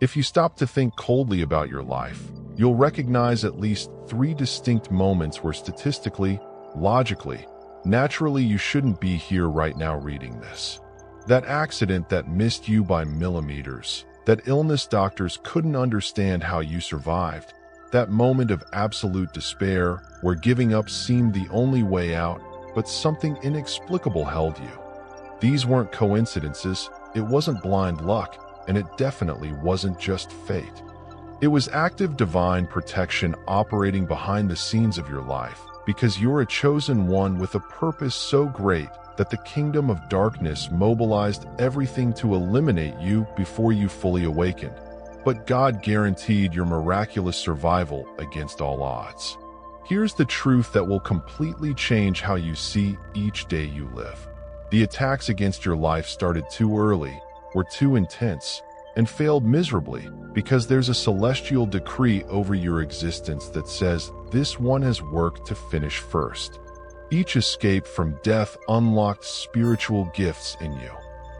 If you stop to think coldly about your life, you'll recognize at least 3 distinct moments where statistically, logically, naturally you shouldn't be here right now reading this. That accident that missed you by millimeters, that illness doctors couldn't understand how you survived, that moment of absolute despair where giving up seemed the only way out, but something inexplicable held you. These weren't coincidences, it wasn't blind luck, and it definitely wasn't just fate. It was active divine protection operating behind the scenes of your life, because you're a chosen one with a purpose so great that the kingdom of darkness mobilized everything to eliminate you before you fully awakened. But God guaranteed your miraculous survival against all odds. Here's the truth that will completely change how you see each day you live. The attacks against your life started too early, were too intense, and failed miserably because there's a celestial decree over your existence that says this one has work to finish first. Each escape from death unlocked spiritual gifts in you,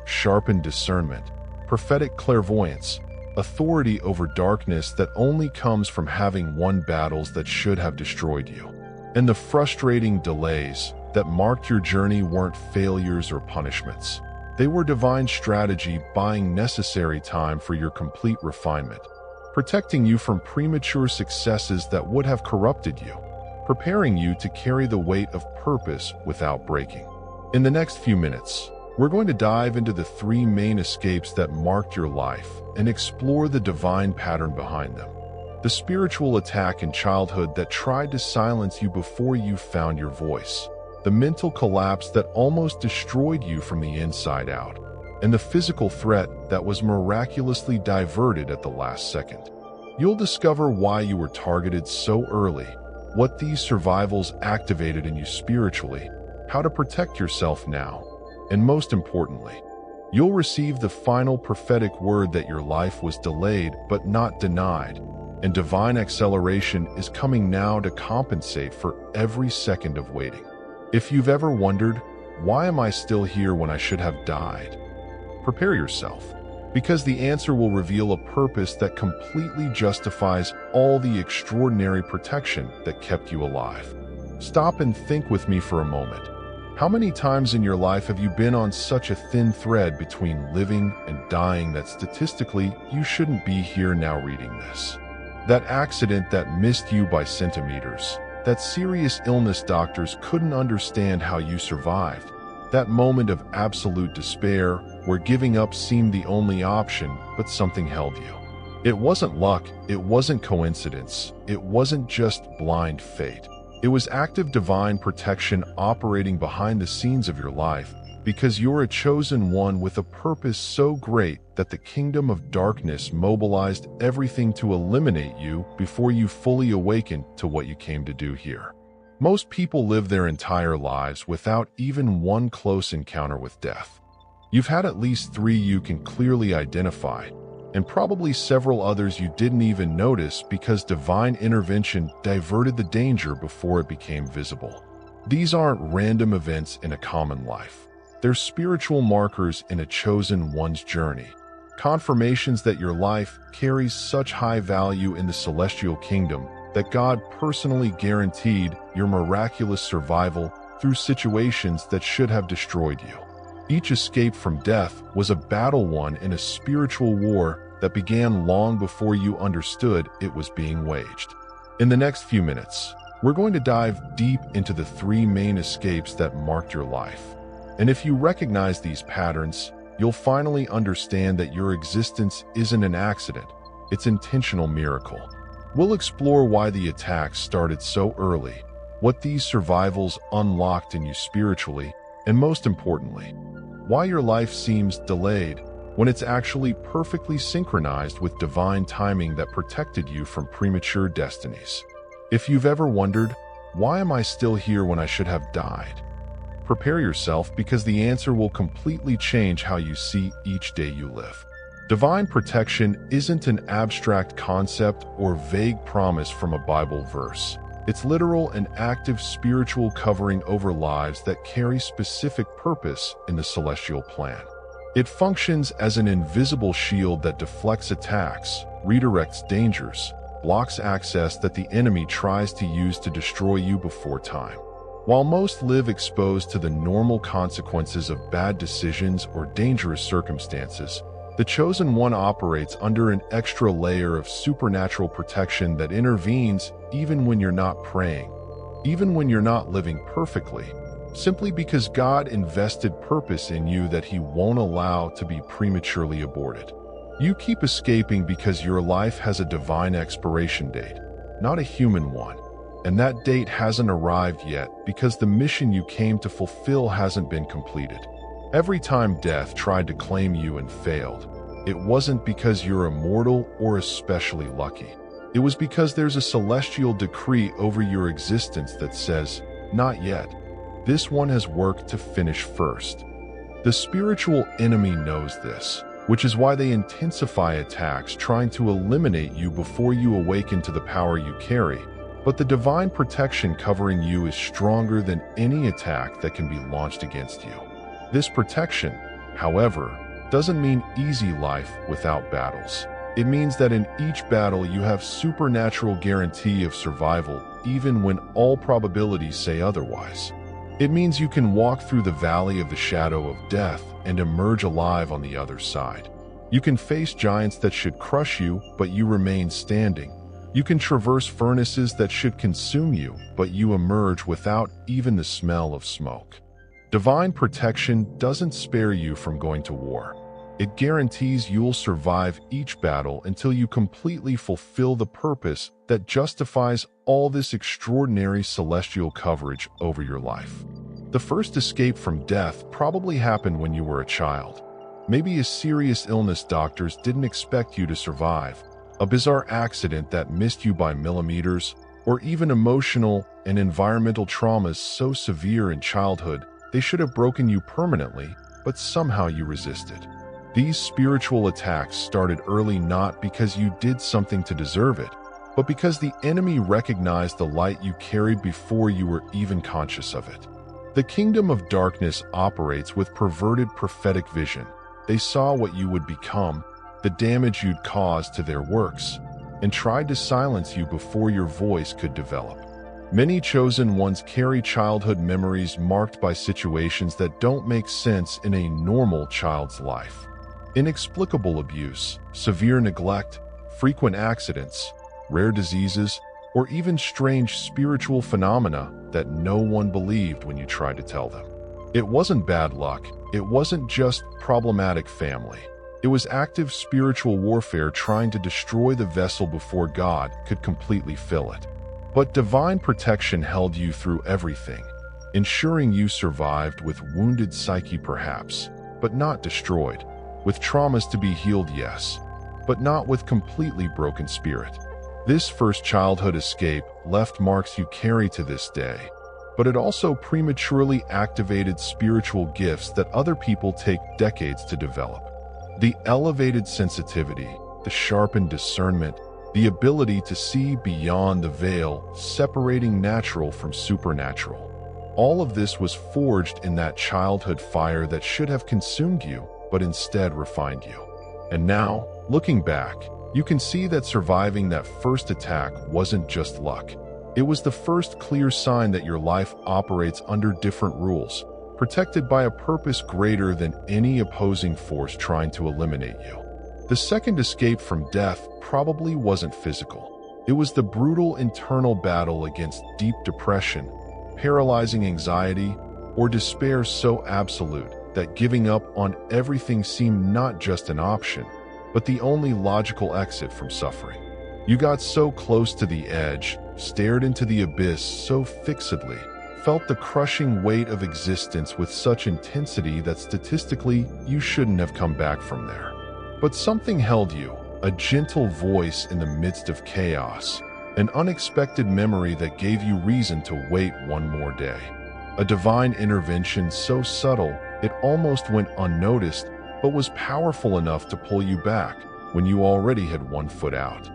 sharpened discernment, prophetic clairvoyance, authority over darkness that only comes from having won battles that should have destroyed you. And the frustrating delays that marked your journey weren't failures or punishments. They were divine strategy buying necessary time for your complete refinement, protecting you from premature successes that would have corrupted you, preparing you to carry the weight of purpose without breaking. In the next few minutes, we're going to dive into the 3 main escapes that marked your life and explore the divine pattern behind them. The spiritual attack in childhood that tried to silence you before you found your voice. The mental collapse that almost destroyed you from the inside out, and the physical threat that was miraculously diverted at the last second. You'll discover why you were targeted so early, what these survivals activated in you spiritually, how to protect yourself now, and most importantly, you'll receive the final prophetic word that your life was delayed but not denied, and divine acceleration is coming now to compensate for every second of waiting. If you've ever wondered, why am I still here when I should have died? Prepare yourself, because the answer will reveal a purpose that completely justifies all the extraordinary protection that kept you alive. Stop and think with me for a moment. How many times in your life have you been on such a thin thread between living and dying that statistically you shouldn't be here now reading this? That accident that missed you by centimeters. That serious illness doctors couldn't understand how you survived. That moment of absolute despair where giving up seemed the only option, but something held you. It wasn't luck, it wasn't coincidence, it wasn't just blind fate. It was active divine protection operating behind the scenes of your life, because you're a chosen one with a purpose so great that the kingdom of darkness mobilized everything to eliminate you before you fully awakened to what you came to do here. Most people live their entire lives without even one close encounter with death. You've had at least 3 you can clearly identify, and probably several others you didn't even notice because divine intervention diverted the danger before it became visible. These aren't random events in a common life. They're spiritual markers in a chosen one's journey, confirmations that your life carries such high value in the celestial kingdom that God personally guaranteed your miraculous survival through situations that should have destroyed you. Each escape from death was a battle won in a spiritual war that began long before you understood it was being waged. In the next few minutes, we're going to dive deep into the 3 main escapes that marked your life. And if you recognize these patterns, you'll finally understand that your existence isn't an accident, it's an intentional miracle. We'll explore why the attacks started so early, what these survivals unlocked in you spiritually, and most importantly, why your life seems delayed when it's actually perfectly synchronized with divine timing that protected you from premature destinies. If you've ever wondered, why am I still here when I should have died? Prepare yourself, because the answer will completely change how you see each day you live. Divine protection isn't an abstract concept or vague promise from a Bible verse. It's literal and active spiritual covering over lives that carry specific purpose in the celestial plan. It functions as an invisible shield that deflects attacks, redirects dangers, blocks access that the enemy tries to use to destroy you before time. While most live exposed to the normal consequences of bad decisions or dangerous circumstances, the Chosen One operates under an extra layer of supernatural protection that intervenes even when you're not praying, even when you're not living perfectly, simply because God invested purpose in you that He won't allow to be prematurely aborted. You keep escaping because your life has a divine expiration date, not a human one. And that date hasn't arrived yet because the mission you came to fulfill hasn't been completed. Every time death tried to claim you and failed, it wasn't because you're immortal or especially lucky. It was because there's a celestial decree over your existence that says, "Not yet. This one has work to finish first." The spiritual enemy knows this, which is why they intensify attacks trying to eliminate you before you awaken to the power you carry. But the divine protection covering you is stronger than any attack that can be launched against you. This protection, however, doesn't mean easy life without battles. It means that in each battle you have supernatural guarantee of survival, even when all probabilities say otherwise. It means you can walk through the valley of the shadow of death and emerge alive on the other side. You can face giants that should crush you, but you remain standing. You can traverse furnaces that should consume you, but you emerge without even the smell of smoke. Divine protection doesn't spare you from going to war. It guarantees you'll survive each battle until you completely fulfill the purpose that justifies all this extraordinary celestial coverage over your life. The first escape from death probably happened when you were a child. Maybe a serious illness doctors didn't expect you to survive, a bizarre accident that missed you by millimeters, or even emotional and environmental traumas so severe in childhood they should have broken you permanently, but somehow you resisted. These spiritual attacks started early not because you did something to deserve it, but because the enemy recognized the light you carried before you were even conscious of it. The kingdom of darkness operates with perverted prophetic vision. They saw what you would become, the damage you'd cause to their works, and tried to silence you before your voice could develop. Many chosen ones carry childhood memories marked by situations that don't make sense in a normal child's life. Inexplicable abuse, severe neglect, frequent accidents, rare diseases, or even strange spiritual phenomena that no one believed when you tried to tell them. It wasn't bad luck. It wasn't just problematic family. It was active spiritual warfare trying to destroy the vessel before God could completely fill it. But divine protection held you through everything, ensuring you survived with wounded psyche perhaps, but not destroyed, with traumas to be healed yes, but not with completely broken spirit. This first childhood escape left marks you carry to this day, but it also prematurely activated spiritual gifts that other people take decades to develop. The elevated sensitivity, the sharpened discernment, the ability to see beyond the veil, separating natural from supernatural. All of this was forged in that childhood fire that should have consumed you, but instead refined you. And now, looking back, you can see that surviving that first attack wasn't just luck. It was the first clear sign that your life operates under different rules, protected by a purpose greater than any opposing force trying to eliminate you. The second escape from death probably wasn't physical. It was the brutal internal battle against deep depression, paralyzing anxiety, or despair so absolute that giving up on everything seemed not just an option, but the only logical exit from suffering. You got so close to the edge, stared into the abyss so fixedly, felt the crushing weight of existence with such intensity that statistically you shouldn't have come back from there. But something held you, a gentle voice in the midst of chaos, an unexpected memory that gave you reason to wait one more day. A divine intervention so subtle it almost went unnoticed, but was powerful enough to pull you back when you already had one foot out.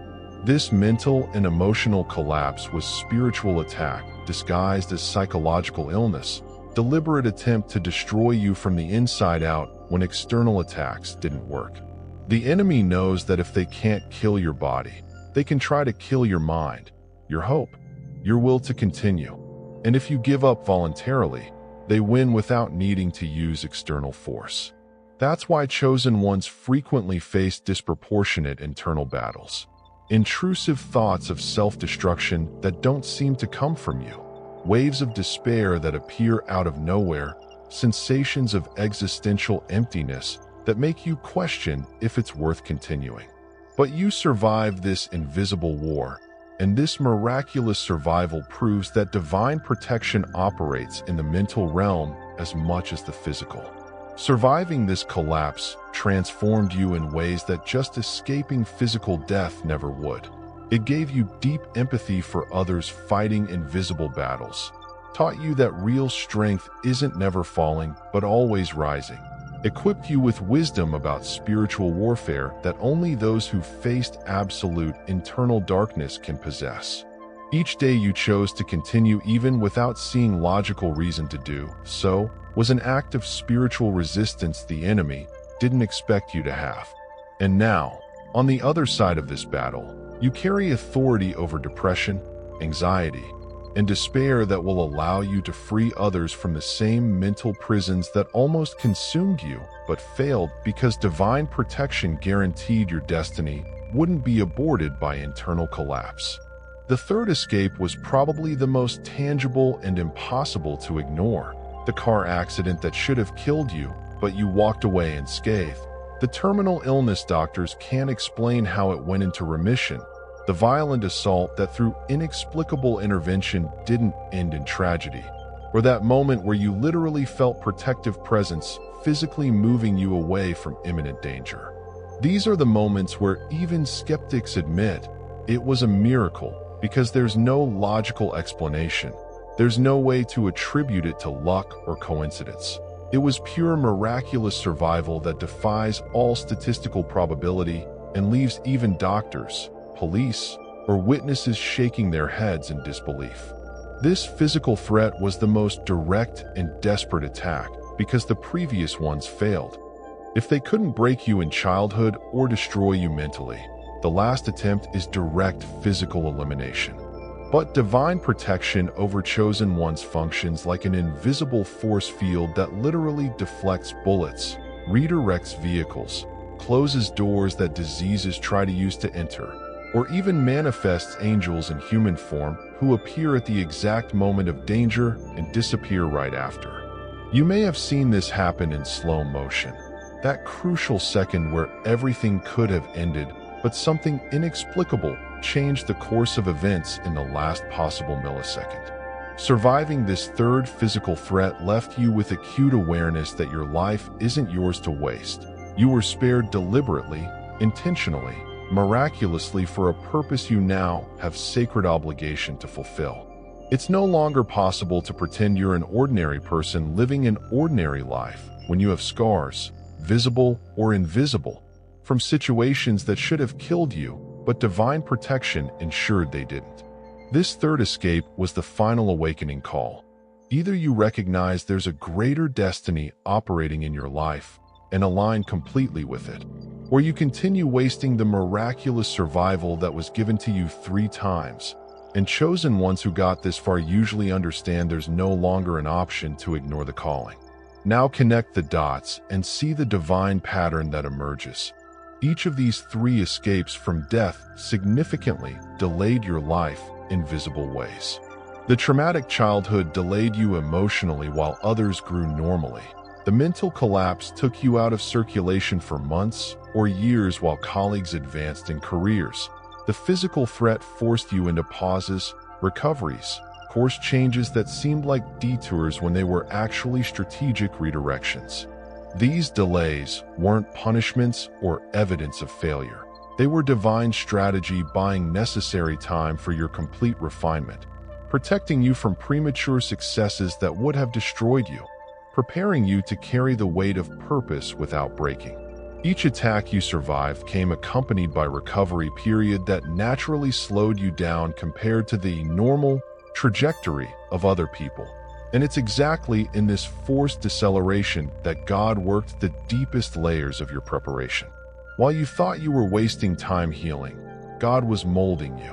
This mental and emotional collapse was spiritual attack disguised as psychological illness, deliberate attempt to destroy you from the inside out when external attacks didn't work. The enemy knows that if they can't kill your body, they can try to kill your mind, your hope, your will to continue. And if you give up voluntarily, they win without needing to use external force. That's why chosen ones frequently face disproportionate internal battles. Intrusive thoughts of self-destruction that don't seem to come from you. Waves of despair that appear out of nowhere. Sensations of existential emptiness that make you question if it's worth continuing. But you survive this invisible war, and this miraculous survival proves that divine protection operates in the mental realm as much as the physical. Surviving this collapse transformed you in ways that just escaping physical death never would. It gave you deep empathy for others fighting invisible battles, taught you that real strength isn't never falling but always rising, equipped you with wisdom about spiritual warfare that only those who faced absolute internal darkness can possess. Each day you chose to continue even without seeing logical reason to do so was an act of spiritual resistance the enemy didn't expect you to have. And now, on the other side of this battle, you carry authority over depression, anxiety, and despair that will allow you to free others from the same mental prisons that almost consumed you but failed because divine protection guaranteed your destiny wouldn't be aborted by internal collapse. The third escape was probably the most tangible and impossible to ignore. The car accident that should have killed you, but you walked away unscathed. The terminal illness doctors can't explain how it went into remission. The violent assault that through inexplicable intervention didn't end in tragedy. Or that moment where you literally felt protective presence physically moving you away from imminent danger. These are the moments where even skeptics admit it was a miracle because there's no logical explanation. There's no way to attribute it to luck or coincidence. It was pure miraculous survival that defies all statistical probability and leaves even doctors, police, or witnesses shaking their heads in disbelief. This physical threat was the most direct and desperate attack because the previous ones failed. If they couldn't break you in childhood or destroy you mentally, the last attempt is direct physical elimination. But divine protection over chosen ones functions like an invisible force field that literally deflects bullets, redirects vehicles, closes doors that diseases try to use to enter, or even manifests angels in human form who appear at the exact moment of danger and disappear right after. You may have seen this happen in slow motion, that crucial second where everything could have ended, but something inexplicable changed the course of events in the last possible millisecond. Surviving this third physical threat left you with acute awareness that your life isn't yours to waste. You were spared deliberately, intentionally, miraculously for a purpose you now have sacred obligation to fulfill. It's no longer possible to pretend you're an ordinary person living an ordinary life when you have scars, visible or invisible, from situations that should have killed you, but divine protection ensured they didn't. This third escape was the final awakening call. Either you recognize there's a greater destiny operating in your life and align completely with it, or you continue wasting the miraculous survival that was given to you 3 times. And chosen ones who got this far usually understand there's no longer an option to ignore the calling. Now connect the dots and see the divine pattern that emerges. Each of these 3 escapes from death significantly delayed your life in visible ways. The traumatic childhood delayed you emotionally while others grew normally. The mental collapse took you out of circulation for months or years while colleagues advanced in careers. The physical threat forced you into pauses, recoveries, course changes that seemed like detours when they were actually strategic redirections. These delays weren't punishments or evidence of failure. They were divine strategy buying necessary time for your complete refinement, protecting you from premature successes that would have destroyed you, preparing you to carry the weight of purpose without breaking. Each attack you survived came accompanied by recovery period that naturally slowed you down compared to the normal trajectory of other people. And it's exactly in this forced deceleration that God worked the deepest layers of your preparation. While you thought you were wasting time healing, God was molding you.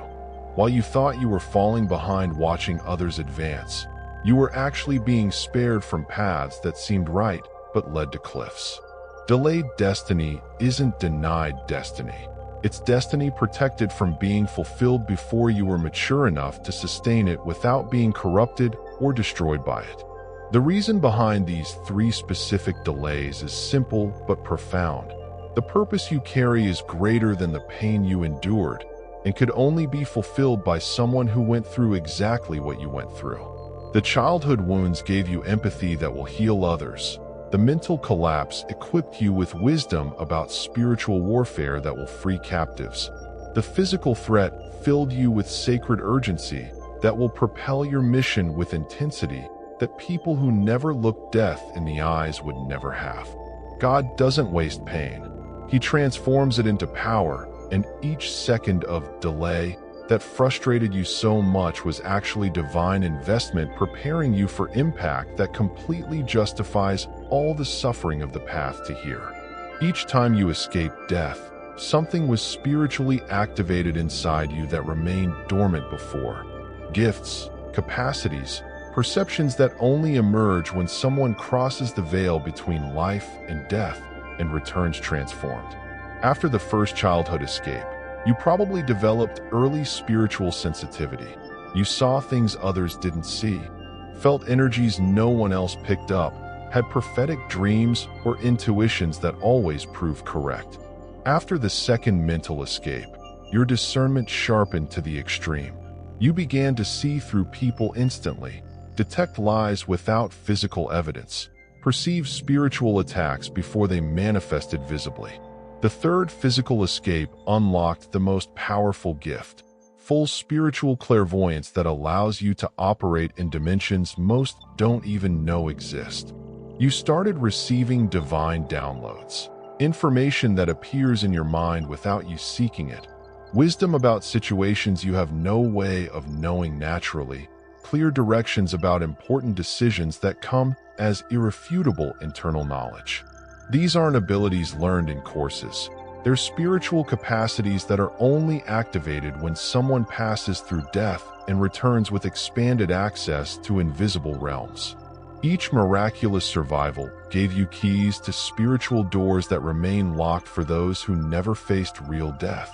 While you thought you were falling behind watching others advance, you were actually being spared from paths that seemed right but led to cliffs. Delayed destiny isn't denied destiny. It's destiny protected from being fulfilled before you were mature enough to sustain it without being corrupted or destroyed by it. The reason behind these 3 specific delays is simple but profound. The purpose you carry is greater than the pain you endured and could only be fulfilled by someone who went through exactly what you went through. The childhood wounds gave you empathy that will heal others. The mental collapse equipped you with wisdom about spiritual warfare that will free captives. The physical threat filled you with sacred urgency that will propel your mission with intensity that people who never looked death in the eyes would never have. God doesn't waste pain. He transforms it into power, and each second of delay that frustrated you so much was actually divine investment preparing you for impact that completely justifies all the suffering of the path to here. Each time you escaped death, something was spiritually activated inside you that remained dormant before. Gifts, capacities, perceptions that only emerge when someone crosses the veil between life and death and returns transformed. After the first childhood escape, you probably developed early spiritual sensitivity. You saw things others didn't see, felt energies no one else picked up, had prophetic dreams or intuitions that always proved correct. After the second mental escape, your discernment sharpened to the extreme. You began to see through people instantly, detect lies without physical evidence, perceive spiritual attacks before they manifested visibly. The third physical escape unlocked the most powerful gift, full spiritual clairvoyance that allows you to operate in dimensions most don't even know exist. You started receiving divine downloads, information that appears in your mind without you seeking it, wisdom about situations you have no way of knowing naturally, clear directions about important decisions that come as irrefutable internal knowledge. These aren't abilities learned in courses. They're spiritual capacities that are only activated when someone passes through death and returns with expanded access to invisible realms. Each miraculous survival gave you keys to spiritual doors that remain locked for those who never faced real death.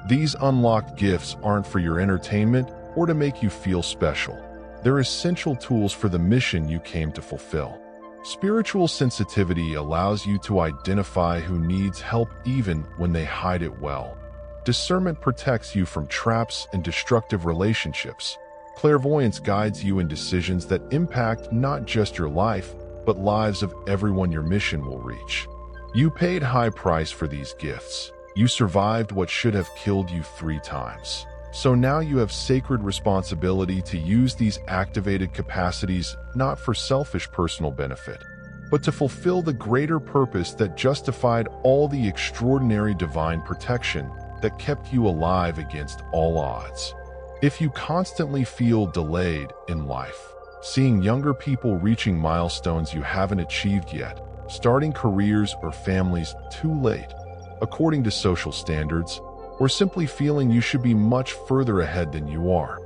These unlocked gifts aren't for your entertainment or to make you feel special. They're essential tools for the mission you came to fulfill. Spiritual sensitivity allows you to identify who needs help even when they hide it well. Discernment protects you from traps and destructive relationships. Clairvoyance guides you in decisions that impact not just your life, but lives of everyone your mission will reach. You paid high price for these gifts. You survived what should have killed you 3 times. So now you have sacred responsibility to use these activated capacities not for selfish personal benefit, but to fulfill the greater purpose that justified all the extraordinary divine protection that kept you alive against all odds. If you constantly feel delayed in life, seeing younger people reaching milestones you haven't achieved yet, starting careers or families too late, according to social standards, or simply feeling you should be much further ahead than you are,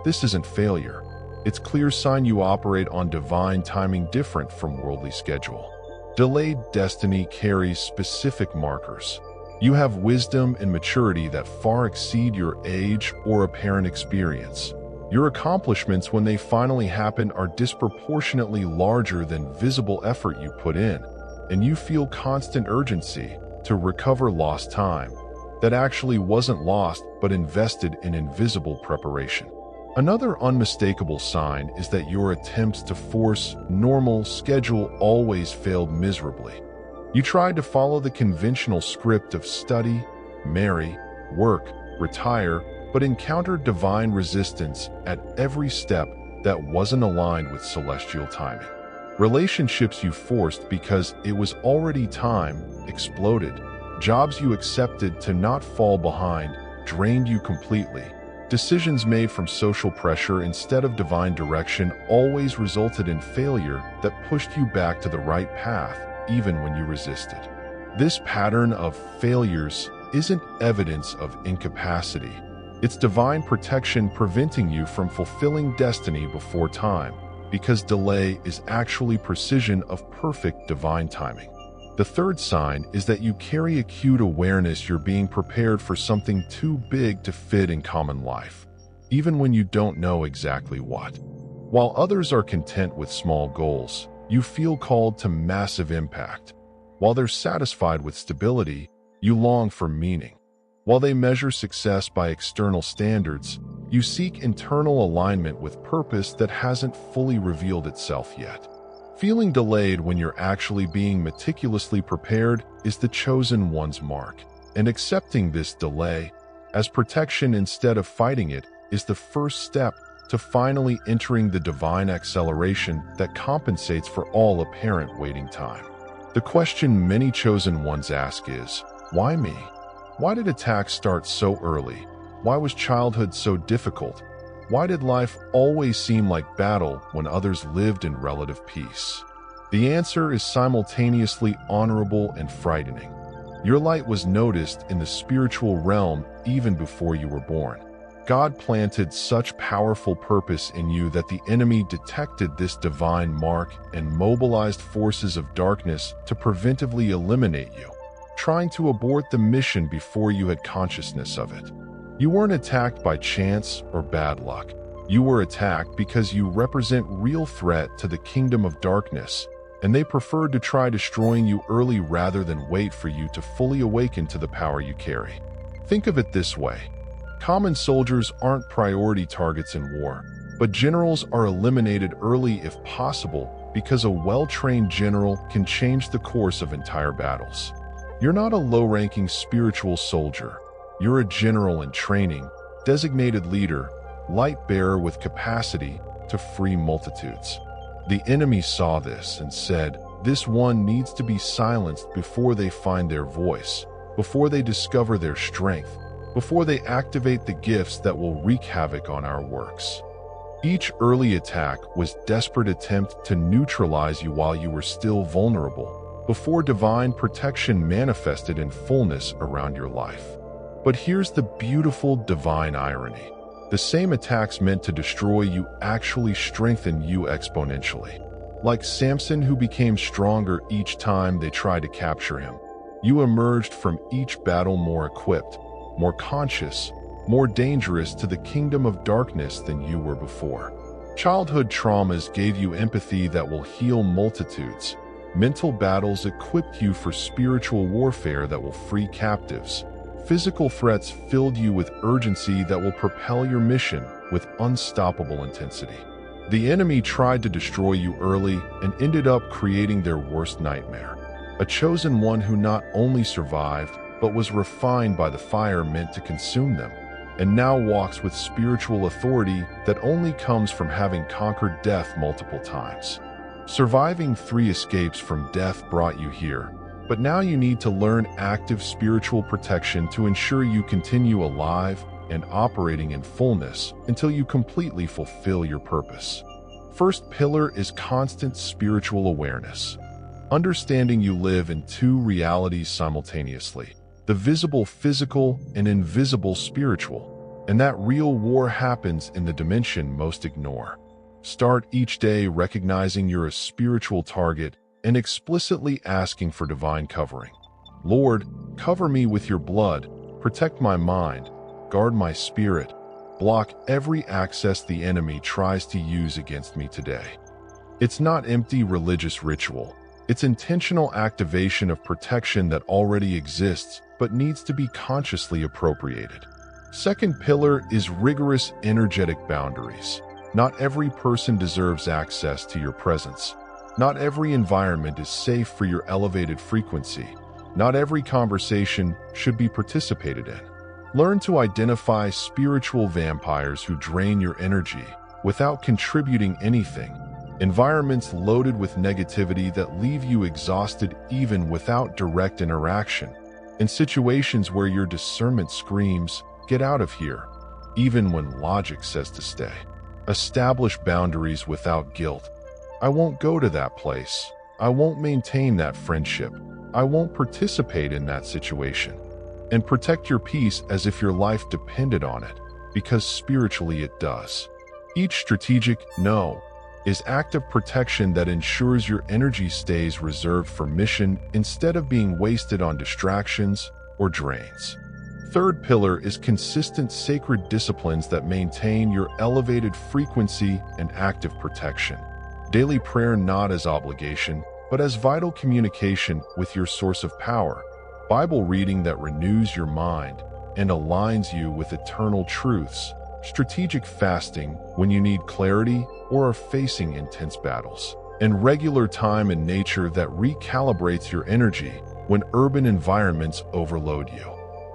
this isn't failure. It's a clear sign you operate on divine timing different from worldly schedule. Delayed destiny carries specific markers. You have wisdom and maturity that far exceed your age or apparent experience. Your accomplishments, when they finally happen, are disproportionately larger than visible effort you put in, and you feel constant urgency to recover lost time that actually wasn't lost but invested in invisible preparation. Another unmistakable sign is that your attempts to force normal schedule always failed miserably. You tried to follow the conventional script of study, marry, work, retire, but encountered divine resistance at every step that wasn't aligned with celestial timing. Relationships you forced because it was already time exploded. Jobs you accepted to not fall behind drained you completely. Decisions made from social pressure instead of divine direction always resulted in failure that pushed you back to the right path, even when you resisted. This pattern of failures isn't evidence of incapacity. It's divine protection preventing you from fulfilling destiny before time, because delay is actually precision of perfect divine timing. The third sign is that you carry acute awareness you're being prepared for something too big to fit in common life, even when you don't know exactly what. While others are content with small goals, you feel called to massive impact. While they're satisfied with stability, you long for meaning. While they measure success by external standards, you seek internal alignment with purpose that hasn't fully revealed itself yet. Feeling delayed when you're actually being meticulously prepared is the chosen one's mark, and accepting this delay as protection instead of fighting it is the first step to finally entering the divine acceleration that compensates for all apparent waiting time. The question many chosen ones ask is, why me? Why did attacks start so early? Why was childhood so difficult? Why did life always seem like battle when others lived in relative peace? The answer is simultaneously honorable and frightening. Your light was noticed in the spiritual realm even before you were born. God planted such powerful purpose in you that the enemy detected this divine mark and mobilized forces of darkness to preventively eliminate you, trying to abort the mission before you had consciousness of it. You weren't attacked by chance or bad luck. You were attacked because you represent real threat to the kingdom of darkness, and they preferred to try destroying you early rather than wait for you to fully awaken to the power you carry. Think of it this way. Common soldiers aren't priority targets in war, but generals are eliminated early if possible because a well-trained general can change the course of entire battles. You're not a low-ranking spiritual soldier. You're a general in training, designated leader, light bearer with capacity to free multitudes. The enemy saw this and said, "This one needs to be silenced before they find their voice, before they discover their strength, before they activate the gifts that will wreak havoc on our works." Each early attack was a desperate attempt to neutralize you while you were still vulnerable, before divine protection manifested in fullness around your life. But here's the beautiful divine irony. The same attacks meant to destroy you actually strengthen you exponentially. Like Samson, who became stronger each time they tried to capture him, you emerged from each battle more equipped, more conscious, more dangerous to the kingdom of darkness than you were before. Childhood traumas gave you empathy that will heal multitudes. Mental battles equipped you for spiritual warfare that will free captives. Physical threats filled you with urgency that will propel your mission with unstoppable intensity. The enemy tried to destroy you early and ended up creating their worst nightmare. A chosen one who not only survived, but was refined by the fire meant to consume them, and now walks with spiritual authority that only comes from having conquered death multiple times. Surviving 3 escapes from death brought you here, but now you need to learn active spiritual protection to ensure you continue alive and operating in fullness until you completely fulfill your purpose. First pillar is constant spiritual awareness. Understanding you live in 2 realities simultaneously, the visible physical and invisible spiritual, and that real war happens in the dimension most ignore. Start each day recognizing you're a spiritual target and explicitly asking for divine covering. Lord, cover me with your blood, protect my mind, guard my spirit, block every access the enemy tries to use against me today. It's not empty religious ritual. It's intentional activation of protection that already exists but needs to be consciously appropriated. Second pillar is rigorous energetic boundaries. Not every person deserves access to your presence. Not every environment is safe for your elevated frequency. Not every conversation should be participated in. Learn to identify spiritual vampires who drain your energy without contributing anything. Environments loaded with negativity that leave you exhausted even without direct interaction. In situations where your discernment screams, "Get out of here." even when logic says to stay. Establish boundaries without guilt. I won't go to that place. I won't maintain that friendship. I won't participate in that situation. And protect your peace as if your life depended on it, because spiritually it does. Each strategic no is active protection that ensures your energy stays reserved for mission instead of being wasted on distractions or drains. Third pillar is consistent sacred disciplines that maintain your elevated frequency and active protection. Daily prayer not as obligation, but as vital communication with your source of power. Bible reading that renews your mind and aligns you with eternal truths. Strategic fasting when you need clarity or are facing intense battles. And regular time in nature that recalibrates your energy when urban environments overload you.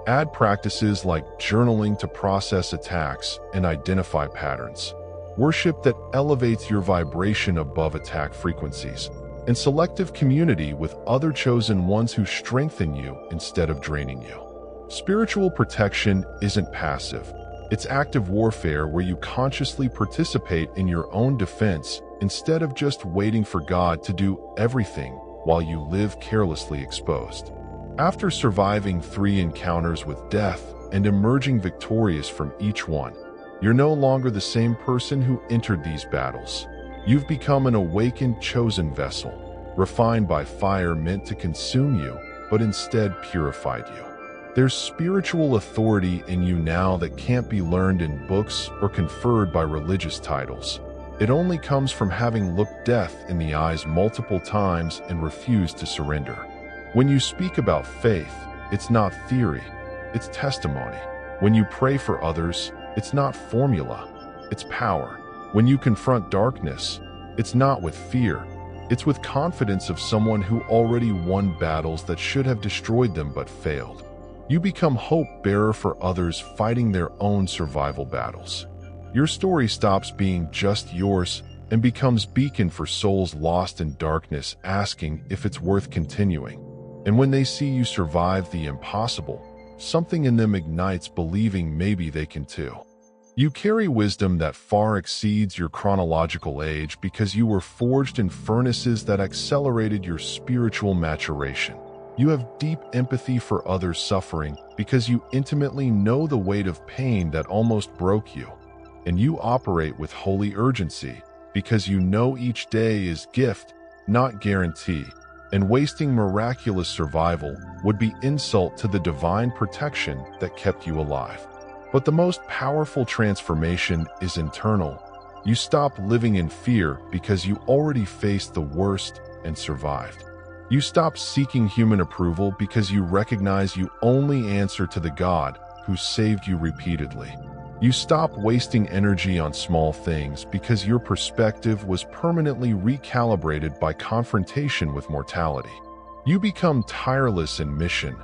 Add practices like journaling to process attacks and identify patterns. Worship that elevates your vibration above attack frequencies. And selective community with other chosen ones who strengthen you instead of draining you. Spiritual protection isn't passive. It's active warfare where you consciously participate in your own defense instead of just waiting for God to do everything while you live carelessly exposed. After surviving 3 encounters with death and emerging victorious from each one, you're no longer the same person who entered these battles. You've become an awakened, chosen vessel, refined by fire meant to consume you, but instead purified you. There's spiritual authority in you now that can't be learned in books or conferred by religious titles. It only comes from having looked death in the eyes multiple times and refused to surrender. When you speak about faith, it's not theory, it's testimony. When you pray for others, it's not formula, it's power. When you confront darkness, it's not with fear, it's with confidence of someone who already won battles that should have destroyed them but failed. You become hope-bearer for others fighting their own survival battles. Your story stops being just yours and becomes beacon for souls lost in darkness asking if it's worth continuing. And when they see you survive the impossible, something in them ignites believing maybe they can too. You carry wisdom that far exceeds your chronological age because you were forged in furnaces that accelerated your spiritual maturation. You have deep empathy for others' suffering because you intimately know the weight of pain that almost broke you. And you operate with holy urgency because you know each day is gift, not guarantee. And wasting miraculous survival would be insult to the divine protection that kept you alive. But the most powerful transformation is internal. You stop living in fear because you already faced the worst and survived. You stop seeking human approval because you recognize you only answer to the God who saved you repeatedly. You stop wasting energy on small things because your perspective was permanently recalibrated by confrontation with mortality. You become tireless in mission,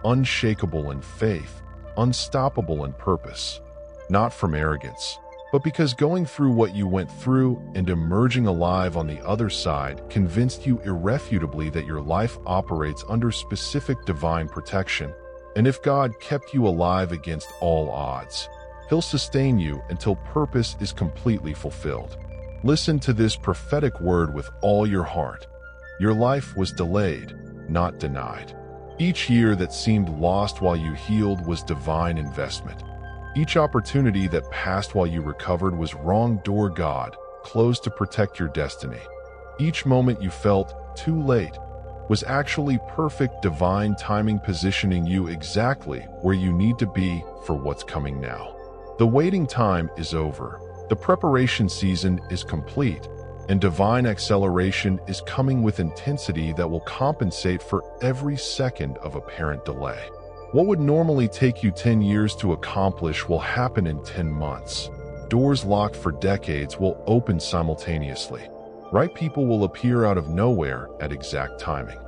unshakable in faith, unstoppable in purpose, not from arrogance, but because going through what you went through and emerging alive on the other side convinced you irrefutably that your life operates under specific divine protection. And if God kept you alive against all odds, He'll sustain you until purpose is completely fulfilled. Listen to this prophetic word with all your heart. Your life was delayed, not denied. Each year that seemed lost while you healed was divine investment. Each opportunity that passed while you recovered was wrong door God closed to protect your destiny. Each moment you felt too late was actually perfect divine timing positioning you exactly where you need to be for what's coming now. The waiting time is over. The preparation season is complete, and divine acceleration is coming with intensity that will compensate for every second of apparent delay. What would normally take you 10 years to accomplish will happen in 10 months. Doors locked for decades will open simultaneously. Right people will appear out of nowhere at exact timing.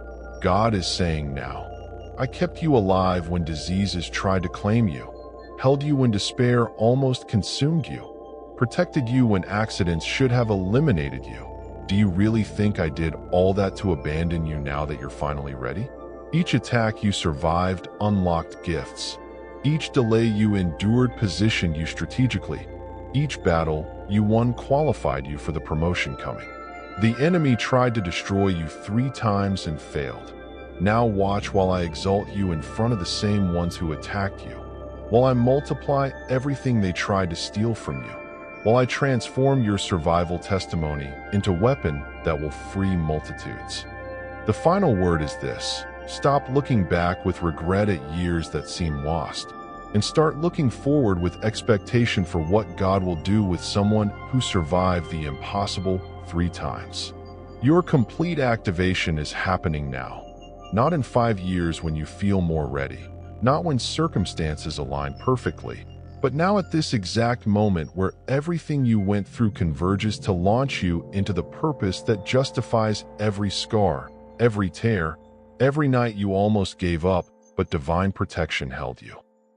God is saying now, I kept you alive when diseases tried to claim you, held you when despair almost consumed you, protected you when accidents should have eliminated you. Do you really think I did all that to abandon you now that you're finally ready? Each attack you survived unlocked gifts. Each delay you endured positioned you strategically. Each battle you won qualified you for the promotion coming. The enemy tried to destroy you 3 times and failed. Now watch while I exalt you in front of the same ones who attacked you, while I multiply everything they tried to steal from you, while I transform your survival testimony into a weapon that will free multitudes. The final word is this: stop looking back with regret at years that seem lost, and start looking forward with expectation for what God will do with someone who survived the impossible 3 times. Your complete activation is happening now. Not in 5 years when you feel more ready, not when circumstances align perfectly, but now at this exact moment where everything you went through converges to launch you into the purpose that justifies every scar, every tear, every night you almost gave up, but divine protection held you.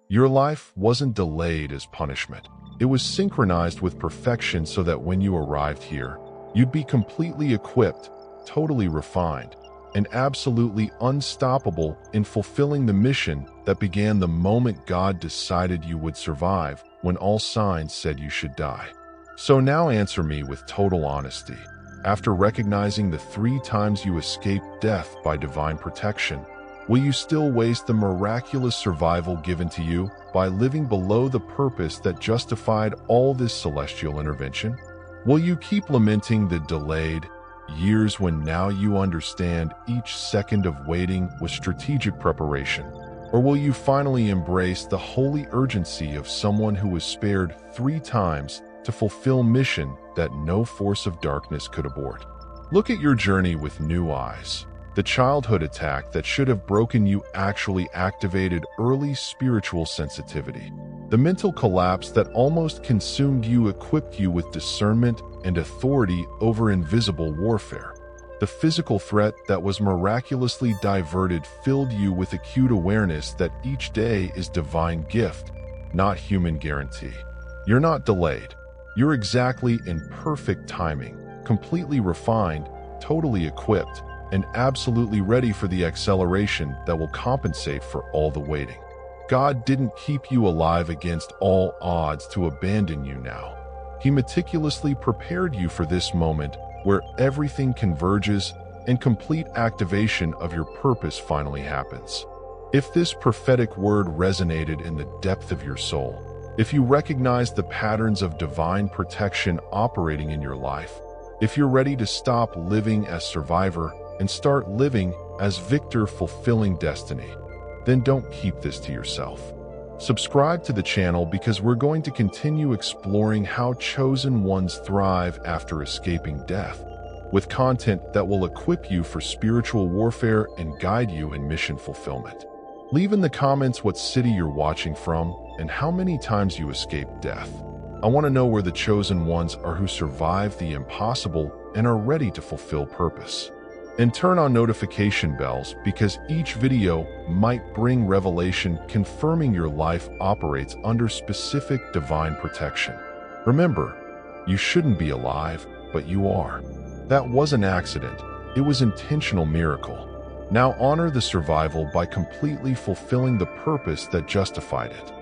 Your life wasn't delayed as punishment. It was synchronized with perfection so that when you arrived here, you'd be completely equipped, totally refined, and absolutely unstoppable in fulfilling the mission that began the moment God decided you would survive, when all signs said you should die. So now answer me with total honesty. After recognizing the 3 times you escaped death by divine protection, will you still waste the miraculous survival given to you by living below the purpose that justified all this celestial intervention? Will you keep lamenting the delayed years when now you understand each second of waiting was strategic preparation? Or will you finally embrace the holy urgency of someone who was spared 3 times to fulfill mission that no force of darkness could abort? Look at your journey with new eyes. The childhood attack that should have broken you actually activated early spiritual sensitivity. The mental collapse that almost consumed you equipped you with discernment and authority over invisible warfare. The physical threat that was miraculously diverted filled you with acute awareness that each day is divine gift, not human guarantee. You're not delayed. You're exactly in perfect timing, completely refined, totally equipped, and absolutely ready for the acceleration that will compensate for all the waiting. God didn't keep you alive against all odds to abandon you now. He meticulously prepared you for this moment where everything converges and complete activation of your purpose finally happens. If this prophetic word resonated in the depth of your soul, if you recognize the patterns of divine protection operating in your life, if you're ready to stop living as survivor and start living as victor fulfilling destiny, then don't keep this to yourself. Subscribe to the channel because we're going to continue exploring how chosen ones thrive after escaping death, with content that will equip you for spiritual warfare and guide you in mission fulfillment. Leave in the comments what city you're watching from and how many times you escaped death. I want to know where the chosen ones are who survived the impossible and are ready to fulfill purpose. And turn on notification bells because each video might bring revelation confirming your life operates under specific divine protection. Remember, you shouldn't be alive, but you are. That was an accident. It was intentional miracle. Now honor the survival by completely fulfilling the purpose that justified it.